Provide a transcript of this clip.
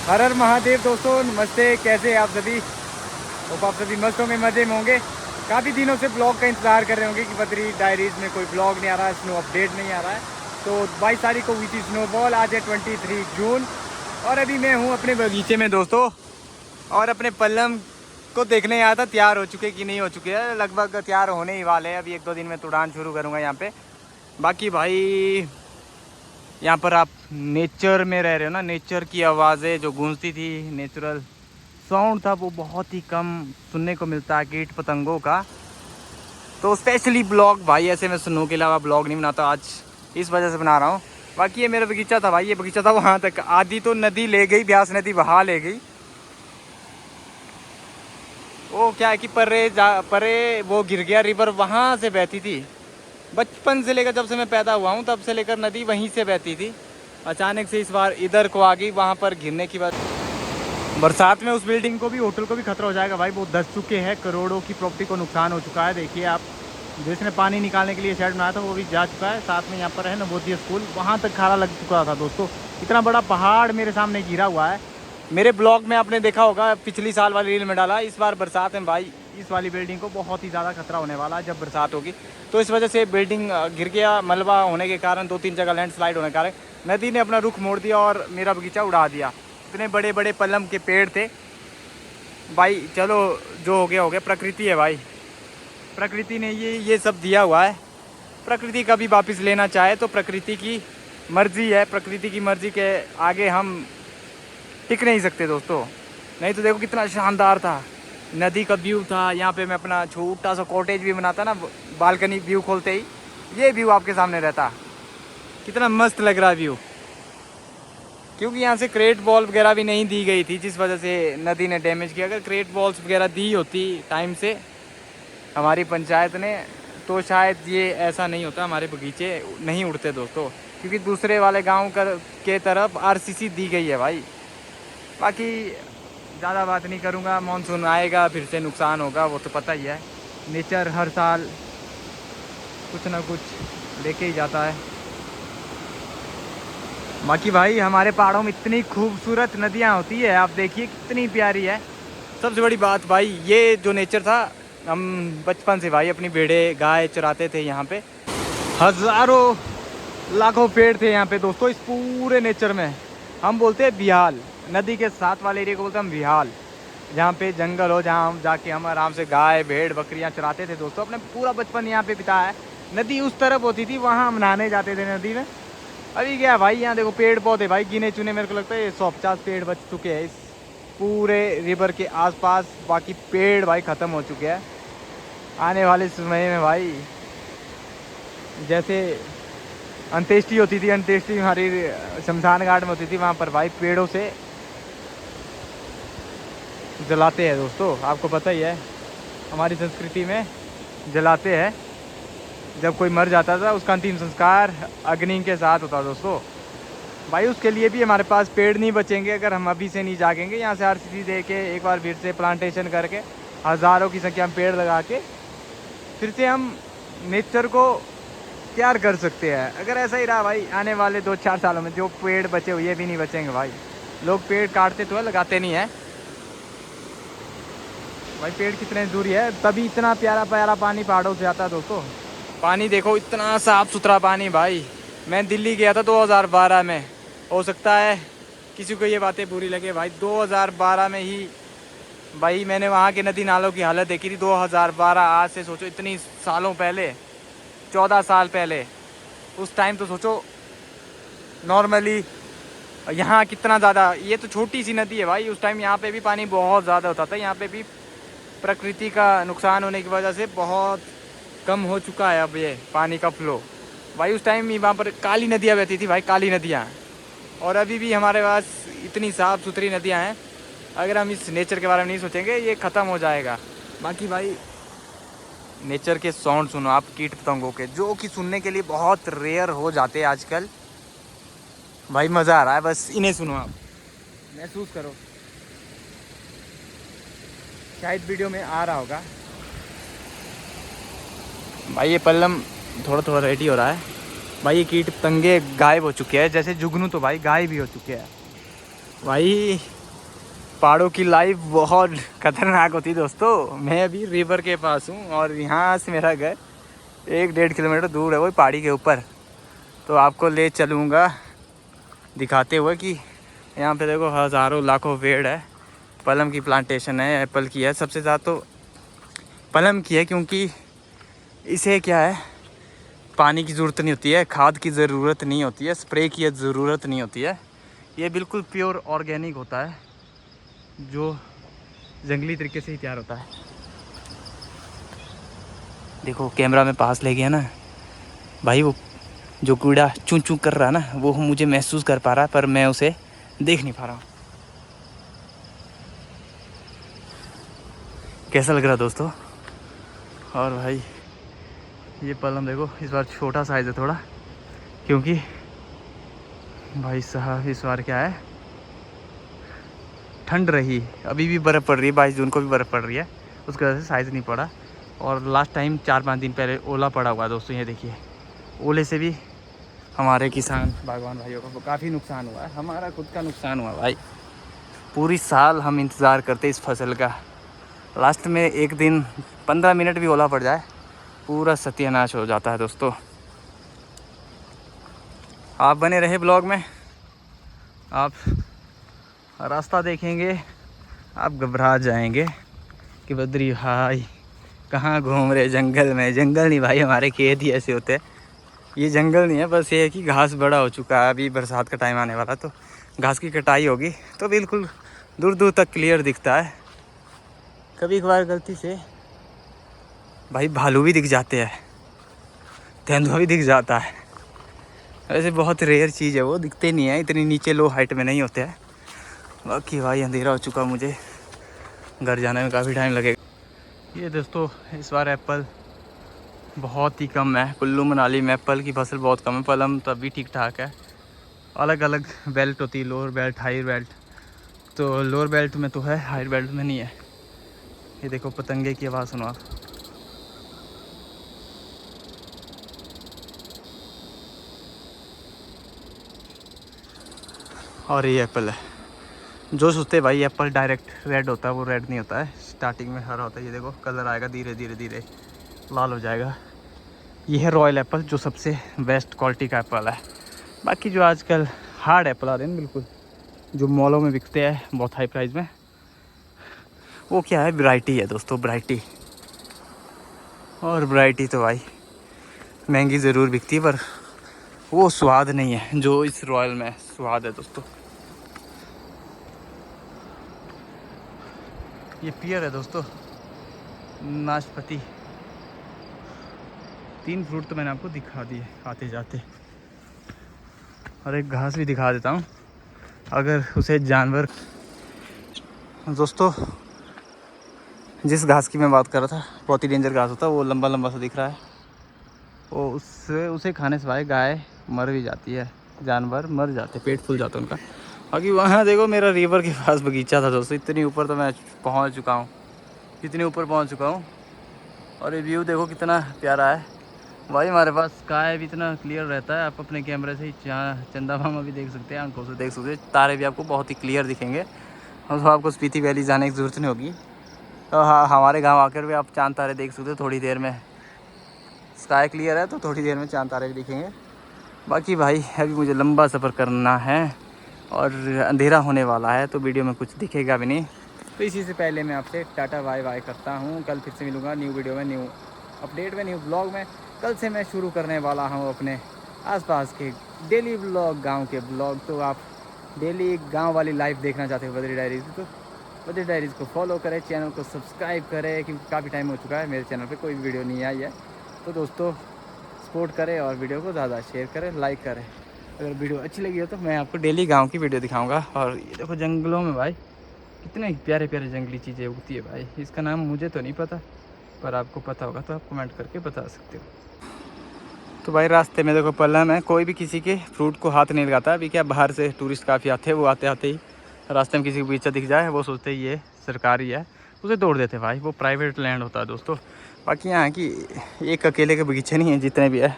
हर हर महादेव दोस्तों, नमस्ते। कैसे हैं आप सभी? होप आप सभी मस्त होंगे, मज़े में होंगे। काफ़ी दिनों से ब्लॉग का इंतज़ार कर रहे होंगे कि बद्री डायरीज़ में कोई ब्लॉग नहीं आ रहा है, स्नो अपडेट नहीं आ रहा है। तो 22 तारीख को हुई थी स्नोफॉल, आज है 23 जून और अभी मैं हूँ अपने बगीचे में दोस्तों। और अपने पल्लम को देखने आया था, तैयार हो चुके कि नहीं हो चुके हैं। लगभग तैयार होने ही वाले हैं, अभी 1-2 दिन में तो उड़ान शुरू करूँगा यहाँ पे। बाकी भाई यहाँ पर आप नेचर में रह रहे हो ना, नेचर की आवाज़ें जो गूंजती थी, नेचुरल साउंड था, वो बहुत ही कम सुनने को मिलता है कीट पतंगों का। तो स्पेशली ब्लॉग भाई, ऐसे मैं स्नो के अलावा ब्लॉग नहीं बनाता, आज इस वजह से बना रहा हूँ। बाकी ये मेरा बगीचा था भाई, ये बगीचा था वहाँ तक, आधी तो नदी ले गई, ब्यास नदी बहा ले गई। वो क्या है कि परे वो गिर गया, रिवर वहाँ से बहती थी। बचपन से लेकर जब से मैं पैदा हुआ हूँ तब से लेकर नदी वहीं से बहती थी। अचानक से इस बार इधर को आ गई, वहाँ पर गिरने की बात। बरसात में उस बिल्डिंग को भी, होटल को भी खतरा हो जाएगा भाई। वो धंस चुके हैं, करोड़ों की प्रॉपर्टी को नुकसान हो चुका है। देखिए आप, जिसने पानी निकालने के लिए शेड बनाया था वो भी जा चुका है। साथ में यहाँ पर है नवोदय स्कूल, वहाँ तक खारा लग चुका था दोस्तों। इतना बड़ा पहाड़ मेरे सामने गिरा हुआ है। मेरे ब्लॉग में आपने देखा होगा, पिछली साल वाली रील में डाला। इस बार बरसात में भाई इस वाली बिल्डिंग को बहुत ही ज़्यादा खतरा होने वाला है जब बरसात होगी। तो इस वजह से बिल्डिंग गिर गया, मलबा होने के कारण, 2-3 जगह लैंडस्लाइड होने के कारण नदी ने अपना रुख मोड़ दिया और मेरा बगीचा उड़ा दिया। इतने बड़े बड़े पल्लम के पेड़ थे भाई। चलो जो हो गया, प्रकृति है भाई, प्रकृति ने ये सब दिया हुआ है। प्रकृति कभी वापस लेना चाहे तो प्रकृति की मर्जी है, प्रकृति की मर्जी के आगे हम टिक नहीं सकते दोस्तों। नहीं तो देखो कितना शानदार था, नदी का व्यू था। यहाँ पे मैं अपना छोटा सा कॉटेज भी बनाता ना, बालकनी व्यू खोलते ही ये व्यू आपके सामने रहता। कितना मस्त लग रहा है व्यू। क्योंकि यहाँ से क्रेट बॉल वगैरह भी नहीं दी गई थी, जिस वजह से नदी ने डैमेज किया। अगर क्रेट बॉल्स वगैरह दी होती टाइम से हमारी पंचायत ने, तो शायद ये ऐसा नहीं होता, हमारे बगीचे नहीं उड़ते दोस्तों। क्योंकि दूसरे वाले गांव के तरफ आरसीसी दी गई है भाई। बाकी ज़्यादा बात नहीं करूँगा, मानसून आएगा फिर से नुकसान होगा, वो तो पता ही है। नेचर हर साल कुछ ना कुछ लेके ही जाता है। बाकी भाई हमारे पहाड़ों में इतनी खूबसूरत नदियाँ होती है, आप देखिए कितनी प्यारी है। सबसे बड़ी बात भाई, ये जो नेचर था, हम बचपन से भाई अपनी भेड़े गाय चराते थे यहाँ पे। हज़ारों लाखों पेड़ थे यहाँ पे दोस्तों, इस पूरे नेचर में। हम बोलते हैं बिहाल, नदी के साथ वाले एरिया को बोलते हैं हम बिहाल। जहाँ पे जंगल हो, जहाँ हम जाके हम आराम से गाय भेड़ बकरियाँ चराते थे दोस्तों। अपने पूरा बचपन यहाँ पे बिताया है। नदी उस तरफ होती थी, वहाँ हम नहाने जाते थे नदी में। अभी क्या भाई, यहाँ देखो पेड़ पौधे भाई गिने चुने, मेरे को लगता है 150 पेड़ बच चुके हैं इस पूरे रिवर के आसपास। बाकी पेड़ भाई ख़त्म हो चुके हैं। आने वाले समय में भाई, जैसे अंत्येष्टि होती थी, अंत्येष्टि हमारी शमशान घाट में होती थी, वहाँ पर भाई पेड़ों से जलाते हैं दोस्तों। आपको पता ही है, हमारी संस्कृति में जलाते हैं। जब कोई मर जाता था उसका अंतिम संस्कार अग्नि के साथ होता दोस्तों। भाई उसके लिए भी हमारे पास पेड़ नहीं बचेंगे अगर हम अभी से नहीं जागेंगे। यहाँ से आरसीसी दे के एक बार फिर से प्लांटेशन करके, हज़ारों की संख्या में पेड़ लगा के फिर से हम नेचर को तैयार कर सकते हैं। अगर ऐसा ही रहा भाई, आने वाले 2-4 सालों में जो पेड़ बचे हुए भी नहीं बचेंगे भाई। लोग पेड़ काटते तो है, लगाते नहीं है भाई। पेड़ कितने दूरी है, तभी इतना प्यारा प्यारा पानी पहाड़ों से आता है दोस्तों। पानी देखो, इतना साफ़ सुथरा पानी भाई। मैं दिल्ली गया था 2012 में, हो सकता है किसी को ये बातें बुरी लगे भाई। 2012 में ही भाई मैंने वहाँ के नदी नालों की हालत देखी थी। 2012, आज से सोचो इतनी सालों पहले, 14 साल पहले। उस टाइम तो सोचो नॉर्मली यहाँ कितना ज़्यादा, ये तो छोटी सी नदी है भाई, उस टाइम यहाँ पे भी पानी बहुत ज़्यादा होता था। यहाँ पे भी प्रकृति का नुकसान होने की वजह से बहुत कम हो चुका है अब ये पानी का फ्लो भाई। उस टाइम ही वहाँ पर काली नदियाँ बहती थी भाई, काली नदियाँ। और अभी भी हमारे पास इतनी साफ़ सुथरी नदियाँ हैं। अगर हम इस नेचर के बारे में नहीं सोचेंगे, ये ख़त्म हो जाएगा। बाकी भाई नेचर के साउंड सुनो आप, कीट पतंगों के, जो कि सुनने के लिए बहुत रेयर हो जाते हैं आजकल भाई। मज़ा आ रहा है, बस इन्हें सुनो आप, महसूस करो। शायद वीडियो में आ रहा होगा भाई। ये पल्लम थोड़ा थोड़ा रेडी हो रहा है भाई। ये कीट पतंगे गायब हो चुके हैं, जैसे जुगनू तो भाई गायब ही हो चुके हैं भाई। पहाड़ों की लाइफ बहुत खतरनाक होती है दोस्तों। मैं अभी रिवर के पास हूँ और यहाँ से मेरा घर 1-1.5 किलोमीटर दूर है, वही पहाड़ी के ऊपर। तो आपको ले चलूँगा दिखाते हुए कि यहाँ पे देखो हज़ारों लाखों पेड़ है। पलम की प्लांटेशन है, एप्पल की है। सबसे ज़्यादा तो पलम की है, क्योंकि इसे क्या है, पानी की ज़रूरत नहीं होती है, खाद की ज़रूरत नहीं होती है, स्प्रे की ज़रूरत नहीं होती है। ये बिल्कुल प्योर ऑर्गेनिक होता है, जो जंगली तरीके से ही तैयार होता है। देखो कैमरा में पास ले गया ना भाई, वो जो कीड़ा चूं चूं कर रहा है ना, वो मुझे महसूस कर पा रहा है, पर मैं उसे देख नहीं पा रहा हूँ। कैसा लग रहा है दोस्तों? और भाई ये पलम देखो, इस बार छोटा साइज़ है थोड़ा, क्योंकि भाई साहब इस बार क्या है, ठंड रही, अभी भी बर्फ़ पड़ रही है, 22 जून को भी बर्फ़ पड़ रही है, उसकी वजह से साइज़ नहीं पड़ा। और लास्ट टाइम 4-5 दिन पहले ओला पड़ा हुआ दोस्तों, ये देखिए। ओले से भी हमारे किसान बागवान भाइयों को काफ़ी नुकसान हुआ है, हमारा खुद का नुकसान हुआ भाई। पूरी साल हम इंतज़ार करते इस फसल का, लास्ट में एक दिन 15 मिनट भी ओला पड़ जाए, पूरा सत्यानाश हो जाता है दोस्तों। आप बने रहे ब्लॉग में, आप रास्ता देखेंगे, आप घबरा जाएंगे कि बद्री भाई कहाँ घूम रहे जंगल में। जंगल नहीं भाई, हमारे खेत ही ऐसे होते हैं। ये जंगल नहीं है, बस ये है कि घास बड़ा हो चुका है। अभी बरसात का टाइम आने वाला, तो घास की कटाई होगी तो बिल्कुल दूर दूर तक क्लियर दिखता है। कभी कभार गलती से भाई भालू भी दिख जाते हैं, तेंदुआ भी दिख जाता है। वैसे बहुत रेयर चीज़ है, वो दिखते नहीं है, इतनी नीचे लो हाइट में नहीं होते हैं। बाकी भाई अंधेरा हो चुका, मुझे घर जाने में काफ़ी टाइम लगेगा। ये दोस्तों इस बार एप्पल बहुत ही कम है। कुल्लू मनाली में एप्पल की फसल बहुत कम है। पलम तो अभी ठीक ठाक है। अलग अलग बेल्ट होती है, लोअर बेल्ट, हायर बेल्ट। तो लोअर बेल्ट में तो है, हायर बेल्ट में नहीं है। ये देखो पतंगे की आवाज़ सुनो आप। और ये एप्पल है, जो सोचते भाई एप्पल डायरेक्ट रेड होता है, वो रेड नहीं होता है। स्टार्टिंग में हरा होता है, ये देखो कलर आएगा, धीरे धीरे धीरे लाल हो जाएगा। ये है रॉयल एप्पल, जो सबसे बेस्ट क्वालिटी का एप्पल है। बाकी जो आजकल हार्ड एप्पल आ रहे हैं बिल्कुल, जो मॉलों में बिकते हैं बहुत हाई प्राइस में, वो क्या है, वैरायटी है दोस्तों, वैरायटी। और वैरायटी तो भाई महंगी ज़रूर बिकती है, पर वो स्वाद नहीं है जो इस रॉयल में स्वाद है दोस्तों। ये पियर है दोस्तों, नाशपाती। 3 फ्रूट तो मैंने आपको दिखा दिए आते जाते, और एक घास भी दिखा देता हूँ, अगर उसे जानवर। दोस्तों जिस घास की मैं बात कर रहा था, बहुत ही डेंजर घास होता है, वो लंबा लंबा सा दिख रहा है, वो उसे खाने से भाई गाय मर भी जाती है, जानवर मर जाते, पेट फूल जाता है उनका। बाकी वहाँ देखो मेरा रिवर के पास बगीचा था दोस्तों, इतनी ऊपर तो मैं पहुँच चुका हूँ, इतनी ऊपर पहुँच चुका हूँ। और ये व्यू देखो कितना प्यारा है भाई। हमारे पास स्काई भी इतना क्लियर रहता है, आप अपने कैमरे से ही चंदा मामा भी देख सकते हैं, आंखों से देख सकते हैं, तारे भी आपको बहुत ही क्लियर दिखेंगे। और तो आपको स्पीति वैली जाने की ज़रूरत नहीं होगी। तो हाँ, हमारे गांव आकर भी आप चांद तारे देख सकते हो थोड़ी देर में। स्काई क्लियर है तो थोड़ी देर में चांद तारे भी दिखेंगे। बाकी भाई अभी मुझे लंबा सफ़र करना है और अंधेरा होने वाला है, तो वीडियो में कुछ दिखेगा भी नहीं। तो इसी से पहले मैं आपसे टाटा बाय बाय करता हूँ। कल फिर से मिलूँगा न्यू वीडियो में, न्यू अपडेट में, न्यू ब्लॉग में। कल से मैं शुरू करने वाला हूँ अपने आसपास के डेली ब्लॉग, गांव के ब्लॉग। तो आप डेली गांव वाली लाइफ देखना चाहते हो बद्री डायरीज़, तो बद्री डायरीज़ को फॉलो करें, चैनल को सब्सक्राइब करें, क्योंकि काफ़ी टाइम हो चुका है मेरे चैनल पे कोई वीडियो नहीं आई है। तो दोस्तों सपोर्ट करें और वीडियो को ज़्यादा शेयर करें, लाइक करें। अगर वीडियो अच्छी लगी हो तो मैं आपको डेली गाँव की वीडियो दिखाऊँगा। और ये देखो जंगलों में भाई कितने प्यारे प्यारे जंगली चीज़ें उगती है भाई। इसका नाम मुझे तो नहीं पता, पर आपको पता होगा तो आप कमेंट करके बता सकते हो। तो भाई रास्ते में देखो पलम है, कोई भी किसी के फ्रूट को हाथ नहीं लगाता। अभी क्या बाहर से टूरिस्ट काफ़ी आते हैं, वो आते आते ही रास्ते में किसी को बगीचा दिख जाए, वो सोचते ही ये सरकारी है, उसे तोड़ देते भाई। वो प्राइवेट लैंड होता है दोस्तों। बाकी यहाँ की एक अकेले के बगीचे नहीं है, जितने भी है